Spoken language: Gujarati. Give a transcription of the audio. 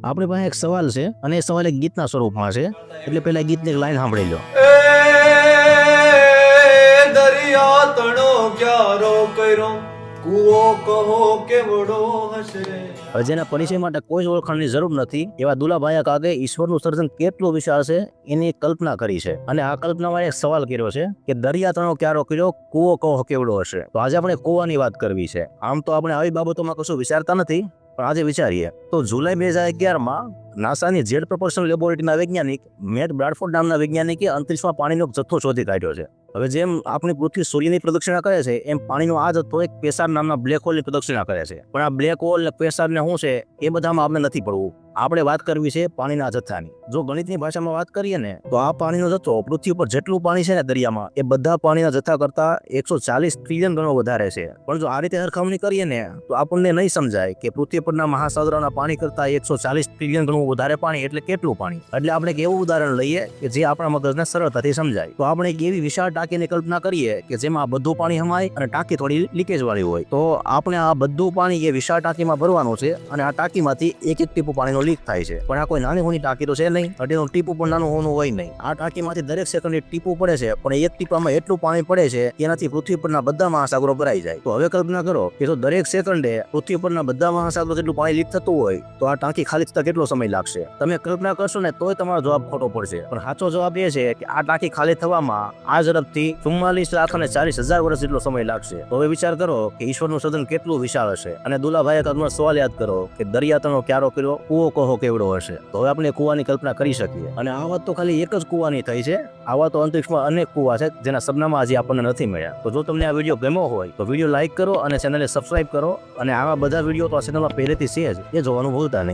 આપણી પાસે એક સવાલ છે અને એ સવાલ એક ગીતના સ્વરૂપમાં છે, એટલે પહેલા ગીતની એક લાઈન સાંભળી લો. દરિયા તણો ક્યારો કર્યો, કૂવો કહો કેવડો હશે. હવે જેના પરિચય માટે કોઈ જ ઓળખાણની જરૂર નથી એવા દુલાભાઈ કાગે ઈશ્વરનું સર્જન કેટલું વિશાળ છે એની કલ્પના કરી છે, અને આ કલ્પનામાં એક સવાલ કર્યો છે કે દરિયા તણો ક્યારો કર્યો, કૂવો કહો કેવડો હશે. તો આજે આપણે કૂવાની વાત કરવી છે. આમ તો આપણે આવી બાબતોમાં કશું વિચારતા નથી, પણ આજે વિચારીએ તો જુલાઈ 2011માં નાસાની જેટ પ્રપોર્શન લેબોરેટરીના વૈજ્ઞાનિક મેટ બ્રાડફોર્ડ નામના વૈજ્ઞાનિકે અંતરિક્ષમાં પાણીનો જથ્થો શોધી કાઢ્યો છે. હવે જેમ આપણી પૃથ્વી સૂર્યની પ્રદક્ષિણા કરે છે એમ પાણીનો આ જથ્થો એક પેસાર નામના બ્લેક હોલની પ્રદક્ષિણા કરે છે. પણ આ બ્લેક હોલ ને પેસાર ને શું છે એ બધામાં આપણે નથી પડવું. આપણે વાત કરવી છે પાણીના જથ્થાની. જો ગણિતની ભાષામાં વાત કરીએ ને તો આ પાણીનો જથ્થો પૃથ્વી ઉપર જેટલું પાણી છે ને દરિયામાં, એ બધા પાણીના જથ્થા કરતા 140 ટ્રિલિયન ગણો વધારે છે. પણ જો આ રીતે સરખામણી કરીએ ને તો આપણને નહીં સમજાય કે પૃથ્વી પરના મહાસાગરોના પાણી કરતા 140 ટ્રિલિયન ગણું વધારે પાણી એટલે કેટલું પાણી. એટલે આપણે એક એવું ઉદાહરણ લઈએ કે જે આપણા મગજને સરળતાથી સમજાય. તો આપણે એક એવી વિશાળ ટાંકીની કલ્પના કરીએ કે જેમાં બધું પાણી હમાય અને ટાંકી થોડી લીકેજ વાળી હોય. તો આપણે આ બધું પાણી એ વિશાળ ટાંકીમાં ભરવાનું છે, અને આ ટાંકીમાંથી એક એક ટીપું પાણીનો લીક થાય છે. પણ આ કોઈ નાની હોની ટાંકી તો છે નહીં, એનું ટીપું પણ નાનું હોનું હોય નહીં. આ ટાંકીમાંથી દરેક સેકન્ડે ટીપું પડે છે, પણ એક ટીપામાં એટલું પાણી પડે છે કે એનાથી પૃથ્વી પરના બધા મહાસાગરો ભરાઈ જાય. તો હવે કલ્પના કરો કે જો દરેક સેકન્ડે પૃથ્વી પરના બધા મહાસાગરો જેટલું પાણી લીક થતું હોય તો આ ટાંકી ખાલી થતા કેટલો સમય લાગશે. તમે કલ્પના કરશો ને તોય તમારો જવાબ ખોટો પડશે. પણ સાચો જવાબ એ છે કે આ ટાંકી ખાલી થવામાં આ ઝડપથી 44,40,000 વર્ષ જેટલો સમય લાગશે. તો હવે વિચાર કરો કે ઈશ્વરનું સર્જન કેટલું વિશાળ હશે. અને દુલાભાઈએ કાગનો સવાલ યાદ કરો કે દરિયા તણો ક્યારો કર્યો, કૂવો કહો કેવડો હશે. તો હવે આપણે કૂવાની કલ્પના કરી શકીએ. અને આ વાત તો ખાલી એક જ કૂવાની થઈ છે. આવા તો અંતરિક્ષમાં અનેક કૂવા છે જેના સપનામાં હજી આપણને નથી મળ્યા. તો જો તમને આ વિડીયો ગમ્યો હોય તો વિડીયો લાઈક કરો અને ચેનલને સબસ્ક્રાઇબ કરો. અને આવા બધા વિડીયો તો આ ચેનલમાં પહેલેથી છે જ, એ જોવાનું ભૂલતા નહીં.